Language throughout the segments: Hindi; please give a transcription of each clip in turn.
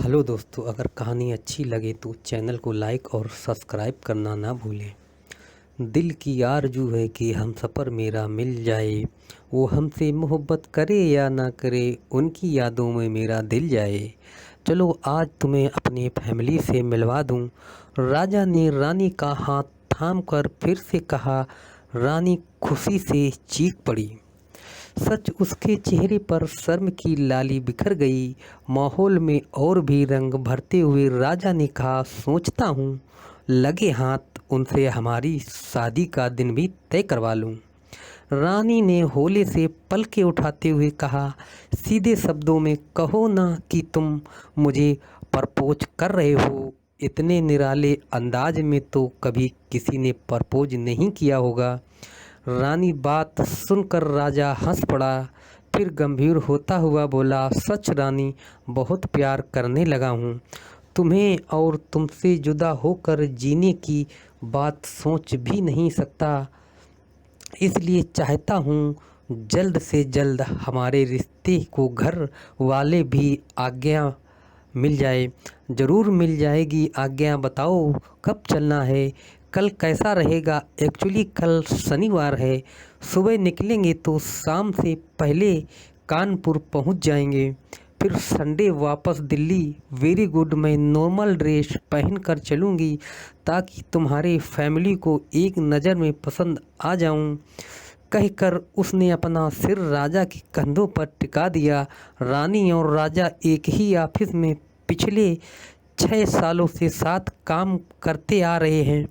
हेलो दोस्तों, अगर कहानी अच्छी लगे तो चैनल को लाइक और सब्सक्राइब करना ना भूलें। दिल की आरज़ू है कि हम सफ़र मेरा मिल जाए, वो हमसे मोहब्बत करे या ना करे, उनकी यादों में मेरा दिल जाए। चलो आज तुम्हें अपने फैमिली से मिलवा दूं। राजा ने रानी का हाथ थाम कर फिर से कहा। रानी खुशी से चीख पड़ी। सच उसके चेहरे पर शर्म की लाली बिखर गई। माहौल में और भी रंग भरते हुए राजा ने कहा, सोचता हूँ लगे हाथ उनसे हमारी शादी का दिन भी तय करवा लूँ। रानी ने होले से पलके उठाते हुए कहा, सीधे शब्दों में कहो ना कि तुम मुझे प्रपोज कर रहे हो। इतने निराले अंदाज में तो कभी किसी ने प्रपोज नहीं किया होगा। रानी बात सुनकर राजा हंस पड़ा, फिर गंभीर होता हुआ बोला, सच रानी, बहुत प्यार करने लगा हूँ। तुम्हें और तुमसे जुदा होकर जीने की बात सोच भी नहीं सकता। इसलिए चाहता हूँ जल्द से जल्द हमारे रिश्ते को घर वाले भी आज्ञा मिल जाए। ज़रूर मिल जाएगी आज्ञा। बताओ कब चलना है, कल कैसा रहेगा? एक्चुअली कल शनिवार है। सुबह निकलेंगे तो शाम से पहले कानपुर पहुंच जाएंगे, फिर संडे वापस दिल्ली। वेरी गुड, मैं नॉर्मल ड्रेस पहन कर चलूँगी ताकि तुम्हारे फैमिली को एक नज़र में पसंद आ जाऊं। कहकर उसने अपना सिर राजा के कंधों पर टिका दिया। रानी और राजा एक ही ऑफिस में पिछले 6 सालों से साथ काम करते आ रहे हैं।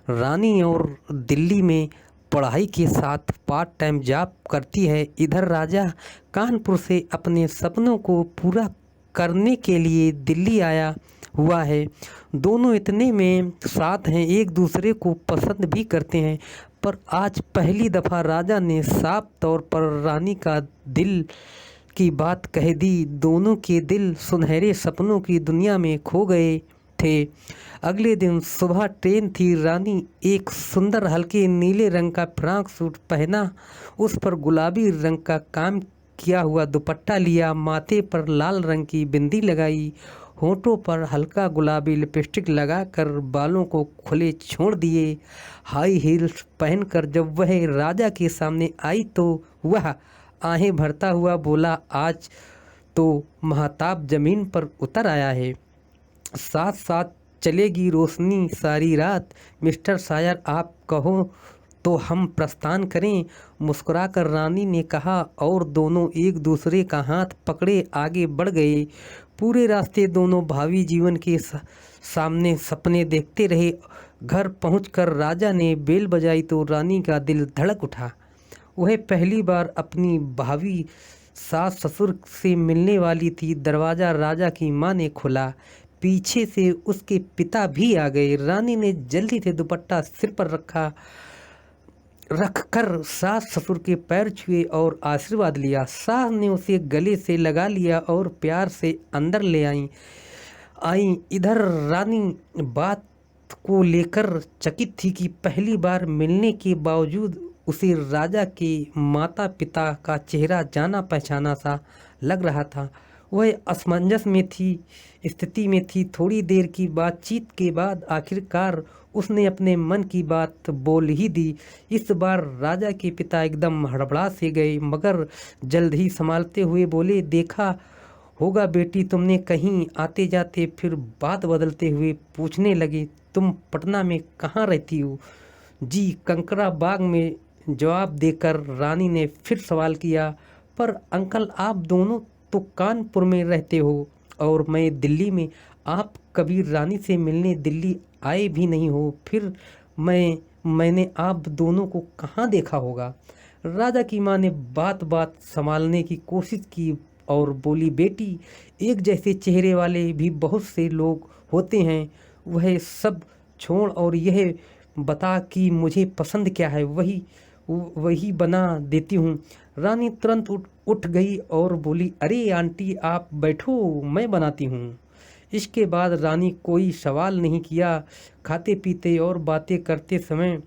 रानी और दिल्ली में पढ़ाई के साथ पार्ट टाइम जॉब करती है। इधर राजा कानपुर से अपने सपनों को पूरा करने के लिए दिल्ली आया हुआ है। दोनों इतने में साथ हैं, एक दूसरे को पसंद भी करते हैं, पर आज पहली दफ़ा राजा ने साफ तौर पर रानी का दिल की बात कह दी। दोनों के दिल सुनहरे सपनों की दुनिया में खो गए थे। अगले दिन सुबह ट्रेन थी। रानी एक सुंदर हल्के नीले रंग का फ्रॉक सूट पहना, उस पर गुलाबी रंग का काम किया हुआ दुपट्टा लिया, माथे पर लाल रंग की बिंदी लगाई, होठों पर हल्का गुलाबी लिपस्टिक लगाकर बालों को खुले छोड़ दिए। हाई हील्स पहनकर जब वह राजा के सामने आई तो वह आहें भरता हुआ बोला, आज तो महताब जमीन पर उतर आया है। साथ साथ चलेगी रोशनी सारी रात। मिस्टर शायर, आप कहो तो हम प्रस्थान करें। मुस्कुराकर रानी ने कहा और दोनों एक दूसरे का हाथ पकड़े आगे बढ़ गए। पूरे रास्ते दोनों भावी जीवन के सामने सपने देखते रहे। घर पहुंचकर राजा ने बेल बजाई तो रानी का दिल धड़क उठा। वह पहली बार अपनी भावी सास ससुर से मिलने वाली थी। दरवाज़ा राजा की माँ ने खोला। पीछे से उसके पिता भी आ गए। रानी ने जल्दी से दुपट्टा सिर पर रखकर सास ससुर के पैर छुए और आशीर्वाद लिया। सास ने उसे गले से लगा लिया और प्यार से अंदर ले आई। इधर रानी बात को लेकर चकित थी कि पहली बार मिलने के बावजूद उसे राजा के माता पिता का चेहरा जाना पहचाना सा लग रहा था। वह असमंजस में थी, स्थिति में थी। थोड़ी देर की बातचीत के बाद आखिरकार उसने अपने मन की बात बोल ही दी। इस बार राजा के पिता एकदम हड़बड़ा से गए, मगर जल्द ही संभालते हुए बोले, देखा होगा बेटी तुमने कहीं आते जाते। फिर बात बदलते हुए पूछने लगे, तुम पटना में कहाँ रहती हो? जी, कंकरा बाग में। जवाब देकर रानी ने फिर सवाल किया, पर अंकल आप दोनों तो कानपुर में रहते हो और मैं दिल्ली में। आप कभी रानी से मिलने दिल्ली आए भी नहीं हो, फिर मैंने आप दोनों को कहाँ देखा होगा? राजा की माँ ने बात बात संभालने की कोशिश की और बोली, बेटी, एक जैसे चेहरे वाले भी बहुत से लोग होते हैं। वह सब छोड़ और यह बता कि मुझे पसंद क्या है, वही बना देती हूँ। रानी तुरंत उठ गई और बोली, अरे आंटी आप बैठो, मैं बनाती हूँ। इसके बाद रानी कोई सवाल नहीं किया। खाते पीते और बातें करते समय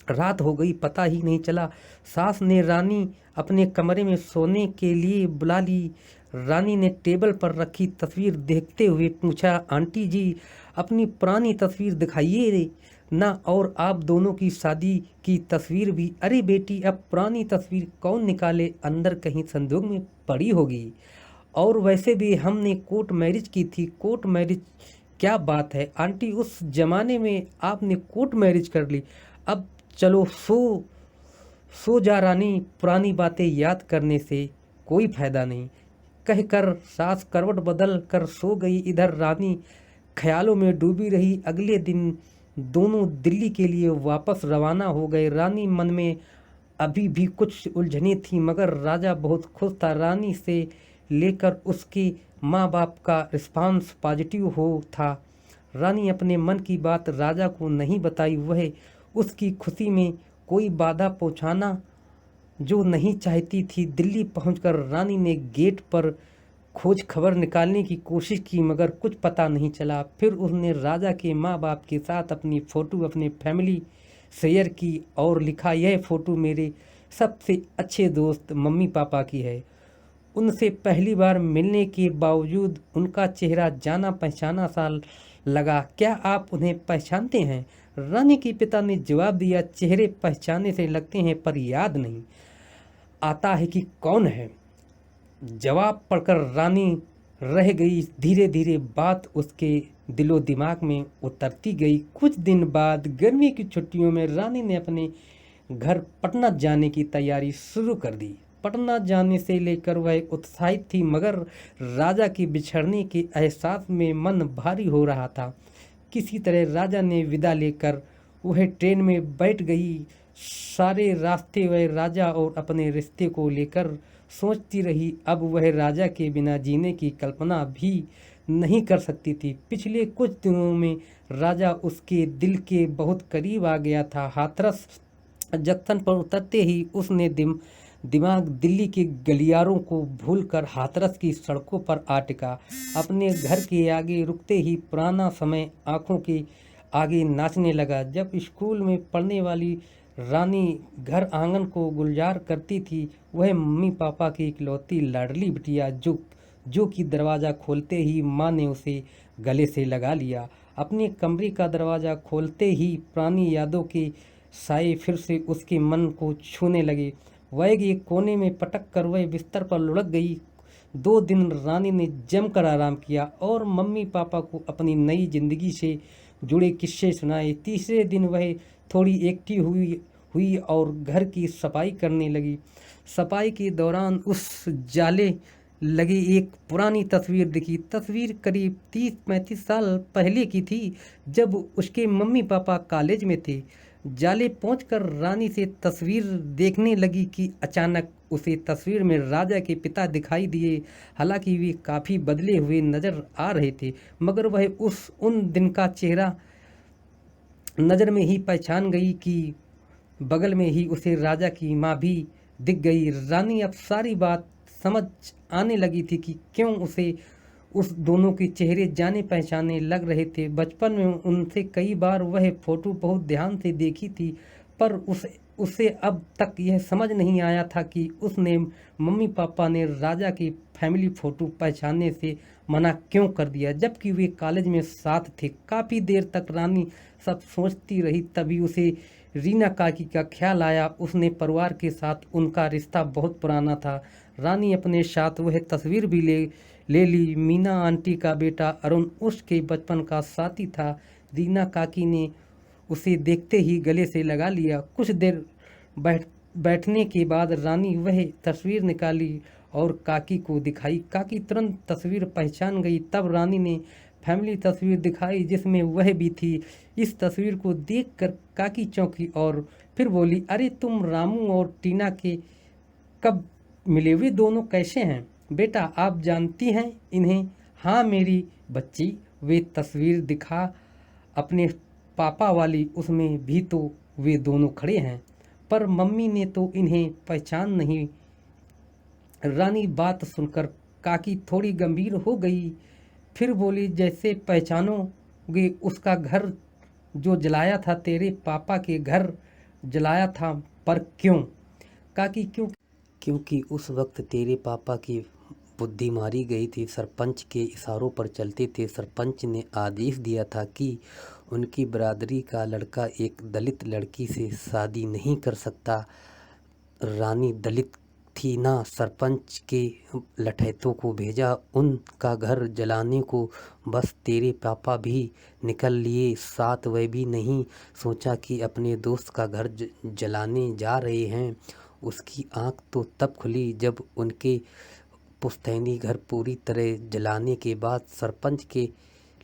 रात हो गई, पता ही नहीं चला। सास ने रानी अपने कमरे में सोने के लिए बुला ली। रानी ने टेबल पर रखी तस्वीर देखते हुए पूछा, आंटी जी अपनी पुरानी तस्वीर दिखाइए ना, और आप दोनों की शादी की तस्वीर भी। अरे बेटी, अब पुरानी तस्वीर कौन निकाले, अंदर कहीं संदूक में पड़ी होगी। और वैसे भी हमने कोर्ट मैरिज की थी। कोर्ट मैरिज क्या बात है आंटी, उस जमाने में आपने कोर्ट मैरिज कर ली। अब चलो सो जा रानी, पुरानी बातें याद करने से कोई फायदा नहीं, कहकर सास करवट बदल कर सो गई। इधर रानी ख्यालों में डूबी रही। अगले दिन दोनों दिल्ली के लिए वापस रवाना हो गए। रानी मन में अभी भी कुछ उलझने थी, मगर राजा बहुत खुश था। रानी से लेकर उसके माँ बाप का रिस्पांस पॉजिटिव हो था। रानी अपने मन की बात राजा को नहीं बताई। वह उसकी खुशी में कोई बाधा पहुँचाना जो नहीं चाहती थी। दिल्ली पहुंचकर रानी ने गेट पर खोज खबर निकालने की कोशिश की, मगर कुछ पता नहीं चला। फिर उसने राजा के माँ बाप के साथ अपनी फ़ोटो अपने फैमिली शेयर की और लिखा, यह फ़ोटो मेरे सबसे अच्छे दोस्त मम्मी पापा की है। उनसे पहली बार मिलने के बावजूद उनका चेहरा जाना पहचाना सा लगा। क्या आप उन्हें पहचानते हैं? रानी के पिता ने जवाब दिया, चेहरे पहचाने से लगते हैं पर याद नहीं आता है कि कौन है। जवाब पढ़कर रानी रह गई। धीरे धीरे बात उसके दिलो दिमाग में उतरती गई। कुछ दिन बाद गर्मी की छुट्टियों में रानी ने अपने घर पटना जाने की तैयारी शुरू कर दी। पटना जाने से लेकर वह उत्साहित थी, मगर राजा के बिछड़ने के एहसास में मन भारी हो रहा था। किसी तरह राजा ने विदा लेकर वह ट्रेन में बैठ गई। सारे रास्ते वह राजा और अपने रिश्ते को लेकर सोचती रही। अब वह राजा के बिना जीने की कल्पना भी नहीं कर सकती थी। पिछले कुछ दिनों में राजा उसके दिल के बहुत करीब आ गया था। हाथरस जंक्शन पर उतरते ही उसने दिमाग दिल्ली के गलियारों को भूलकर हाथरस की सड़कों पर आ टिका। अपने घर के आगे रुकते ही पुराना समय आंखों के आगे नाचने लगा। जब स्कूल में पढ़ने वाली रानी घर आंगन को गुलजार करती थी, वह मम्मी पापा की इकलौती लाडली बिटिया जो कि दरवाज़ा खोलते ही माँ ने उसे गले से लगा लिया। अपने कमरे का दरवाज़ा खोलते ही पुरानी यादों के साए फिर से उसके मन को छूने लगे। वह एक कोने में पटक कर वह बिस्तर पर लुढ़क गई। 2 दिन रानी ने जमकर आराम किया और मम्मी पापा को अपनी नई जिंदगी से जुड़े किस्से सुनाए। तीसरे दिन वह थोड़ी एक्टिव हुई और घर की सफाई करने लगी। सफाई के दौरान उस जाले लगी एक पुरानी तस्वीर दिखी। तस्वीर करीब 30-35 साल पहले की थी, जब उसके मम्मी पापा कॉलेज में थे। जाले पहुंचकर रानी से तस्वीर देखने लगी कि अचानक उसे तस्वीर में राजा के पिता दिखाई दिए। हालांकि वे काफ़ी बदले हुए नजर आ रहे थे, मगर वह उन दिन का चेहरा नज़र में ही पहचान गई कि बगल में ही उसे राजा की माँ भी दिख गई। रानी अब सारी बात समझ आने लगी थी कि क्यों उसे उस दोनों के चेहरे जाने पहचाने लग रहे थे। बचपन में उनसे कई बार वह फोटो बहुत ध्यान से देखी थी, पर उसे अब तक यह समझ नहीं आया था कि उसने मम्मी पापा ने राजा की फैमिली फ़ोटो पहचानने से मना क्यों कर दिया, जबकि वे कॉलेज में साथ थे। काफ़ी देर तक रानी सब सोचती रही, तभी उसे रीना काकी का ख्याल आया। उसने परिवार के साथ उनका रिश्ता बहुत पुराना था। रानी अपने साथ वह तस्वीर भी ले ली। मीना आंटी का बेटा अरुण उसके बचपन का साथी था। रीना काकी ने उसे देखते ही गले से लगा लिया। कुछ देर बैठने के बाद रानी वह तस्वीर निकाली और काकी को दिखाई। काकी तुरंत तस्वीर पहचान गई। तब रानी ने फैमिली तस्वीर दिखाई जिसमें वह भी थी। इस तस्वीर को देखकर काकी चौंकी और फिर बोली, अरे तुम रामू और टीना के कब मिले? वे दोनों कैसे हैं? बेटा आप जानती हैं इन्हें? हाँ मेरी बच्ची, वे तस्वीर दिखा अपने पापा वाली, उसमें भी तो वे दोनों खड़े हैं, पर मम्मी ने तो इन्हें पहचान नहीं। रानी बात सुनकर काकी थोड़ी गंभीर हो गई। फिर बोली, जैसे पहचानोगे उसका घर जो जलाया था, तेरे पापा के घर जलाया था, पर क्यों? काकी क्योंकि उस वक्त तेरे पापा की बुद्धि मारी गई थी। सरपंच के इशारों पर चलते थे। सरपंच ने आदेश दिया था कि उनकी बरादरी का लड़का एक दलित लड़की से शादी नहीं कर सकता। रानी दलित थी ना। सरपंच के लठैतों को भेजा उनका घर जलाने को। बस तेरे पापा भी निकल लिए साथ। वह भी नहीं सोचा कि अपने दोस्त का घर जलाने जा रहे हैं। उसकी आंख तो तब खुली जब उनके पुश्तैनी घर पूरी तरह जलाने के बाद सरपंच के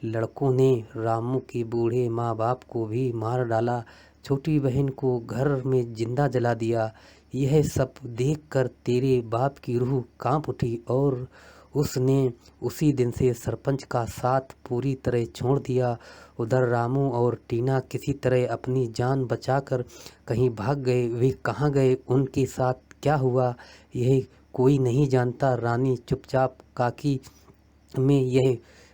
लड़कों ने रामू के बूढ़े माँ बाप को भी मार डाला। छोटी बहन को घर में जिंदा जला दिया। यह सब देखकर तेरे बाप की रूह कांप उठी और उसने उसी दिन से सरपंच का साथ पूरी तरह छोड़ दिया। उधर रामू और टीना किसी तरह अपनी जान बचाकर कहीं भाग गए। वे कहाँ गए, उनके साथ क्या हुआ, यह कोई नहीं जानता। रानी चुपचाप काकी में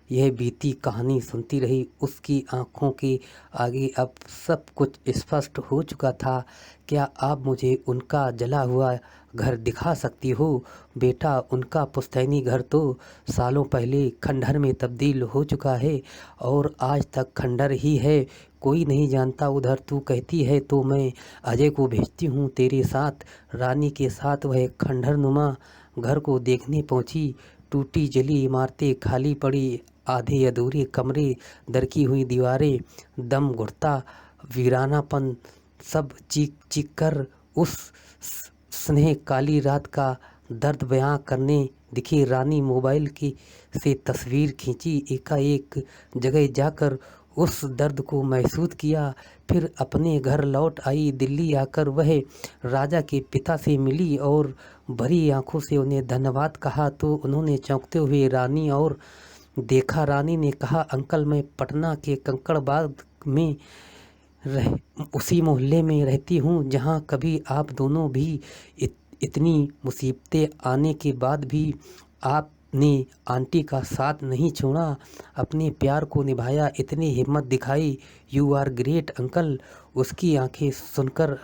यह बीती कहानी सुनती रही। उसकी आंखों के आगे अब सब कुछ स्पष्ट हो चुका था। क्या आप मुझे उनका जला हुआ घर दिखा सकती हो? बेटा, उनका पुश्तैनी घर तो सालों पहले खंडहर में तब्दील हो चुका है और आज तक खंडहर ही है। कोई नहीं जानता उधर। तू कहती है तो मैं अजय को भेजती हूँ तेरे साथ। रानी के साथ वह खंडहर नुमा घर को देखने पहुँची। टूटी जली इमारतें, खाली पड़ी आधे अधूरे कमरे, दरकी हुई दीवारें, दम घुटता वीरानापन, सब चीख चीख कर उस स्नेह काली रात का दर्द बयां करने दिखी। रानी मोबाइल की से तस्वीर खींची। एकाएक जगह जाकर उस दर्द को महसूस किया। फिर अपने घर लौट आई। दिल्ली आकर वह राजा के पिता से मिली और भरी आंखों से उन्हें धन्यवाद कहा तो उन्होंने चौंकते हुए रानी और देखा। रानी ने कहा, अंकल, मैं पटना के कंकड़बाग में उसी मोहल्ले में रहती हूँ जहाँ कभी आप दोनों भी इतनी मुसीबतें आने के बाद भी आपने आंटी का साथ नहीं छोड़ा, अपने प्यार को निभाया, इतनी हिम्मत दिखाई। You are great uncle. उसकी आंखें सुनकर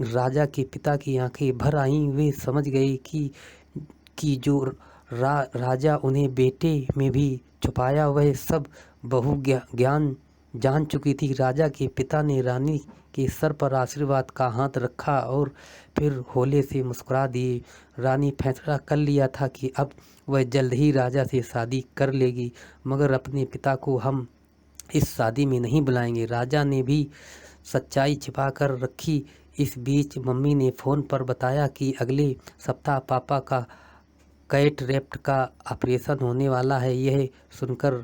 राजा के पिता की आंखें भर आईं। वे समझ गए कि जो राजा उन्हें बेटे में भी छुपाया वह सब बहु ज्ञान जान चुकी थी। राजा के पिता ने रानी के सर पर आशीर्वाद का हाथ रखा और फिर होले से मुस्कुरा दिए। रानी फैसला कर लिया था कि अब वह जल्द ही राजा से शादी कर लेगी, मगर अपने पिता को हम इस शादी में नहीं बुलाएंगे। राजा ने भी सच्चाई छिपा कर रखी। इस बीच मम्मी ने फ़ोन पर बताया कि अगले सप्ताह पापा का कैटरेक्ट का ऑपरेशन होने वाला है। यह सुनकर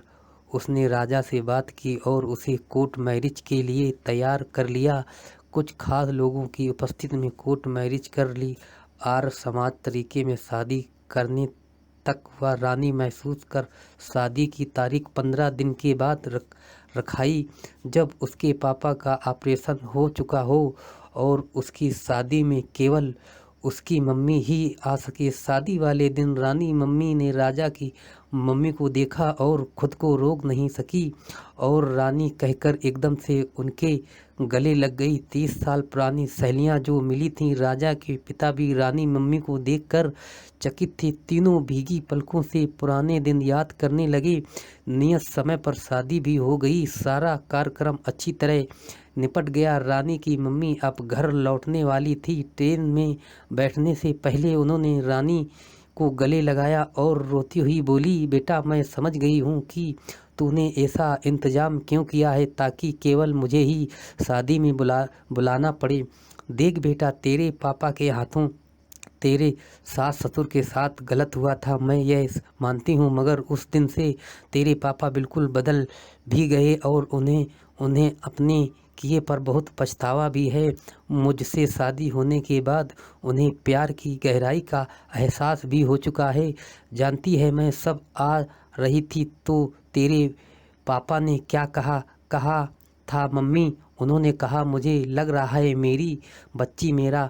उसने राजा से बात की और उसे कोर्ट मैरिज के लिए तैयार कर लिया। कुछ खास लोगों की उपस्थिति में कोर्ट मैरिज कर ली। आर्य समाज तरीके में शादी करने तक वह रानी महसूस कर शादी की तारीख 15 दिन के बाद रखाई, जब उसके पापा का ऑपरेशन हो चुका हो और उसकी शादी में केवल उसकी मम्मी ही आ सके। शादी वाले दिन रानी मम्मी ने राजा की मम्मी को देखा और खुद को रोक नहीं सकी और रानी कहकर एकदम से उनके गले लग गई। 30 साल पुरानी सहेलियां जो मिली थीं, राजा के पिता भी रानी मम्मी को देखकर चकित थे। तीनों भीगी पलकों से पुराने दिन याद करने लगे। नियत समय पर शादी भी हो गई। सारा कार्यक्रम अच्छी तरह निपट गया। रानी की मम्मी अब घर लौटने वाली थी। ट्रेन में बैठने से पहले उन्होंने रानी को गले लगाया और रोती हुई बोली, बेटा, मैं समझ गई हूँ कि तूने ऐसा इंतजाम क्यों किया है ताकि केवल मुझे ही शादी में बुलाना पड़े। देख बेटा, तेरे पापा के हाथों तेरे सास ससुर के साथ गलत हुआ था, मैं यह मानती हूँ, मगर उस दिन से तेरे पापा बिल्कुल बदल भी गए और उन्हें अपने किए पर बहुत पछतावा भी है। मुझसे शादी होने के बाद उन्हें प्यार की गहराई का एहसास भी हो चुका है। जानती है, मैं सब आ रही थी तो तेरे पापा ने क्या कहा था मम्मी? उन्होंने कहा, मुझे लग रहा है मेरी बच्ची मेरा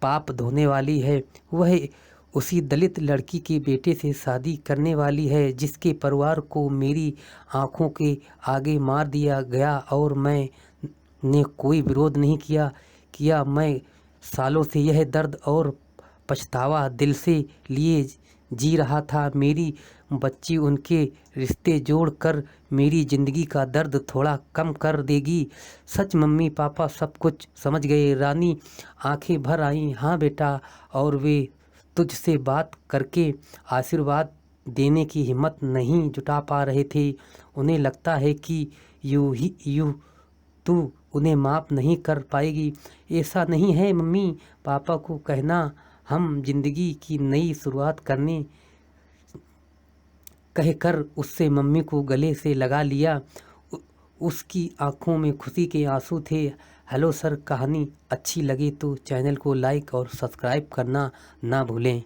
पाप धोने वाली है। वह उसी दलित लड़की के बेटे से शादी करने वाली है जिसके परिवार को मेरी आंखों के आगे मार दिया गया और मैंने कोई विरोध नहीं किया। मैं सालों से यह दर्द और पछतावा दिल से लिए जी रहा था। मेरी बच्ची उनके रिश्ते जोड़ कर मेरी ज़िंदगी का दर्द थोड़ा कम कर देगी। सच मम्मी पापा सब कुछ समझ गए। रानी आंखें भर आईं। हाँ बेटा, और वे तुझसे बात करके आशीर्वाद देने की हिम्मत नहीं जुटा पा रहे थे। उन्हें लगता है कि यूँ तू उन्हें माफ़ नहीं कर पाएगी। ऐसा नहीं है मम्मी पापा को कहना, हम जिंदगी की नई शुरुआत करने कहकर उससे मम्मी को गले से लगा लिया। उसकी आंखों में खुशी के आंसू थे। हेलो सर, कहानी अच्छी लगी तो चैनल को लाइक और सब्सक्राइब करना ना भूलें।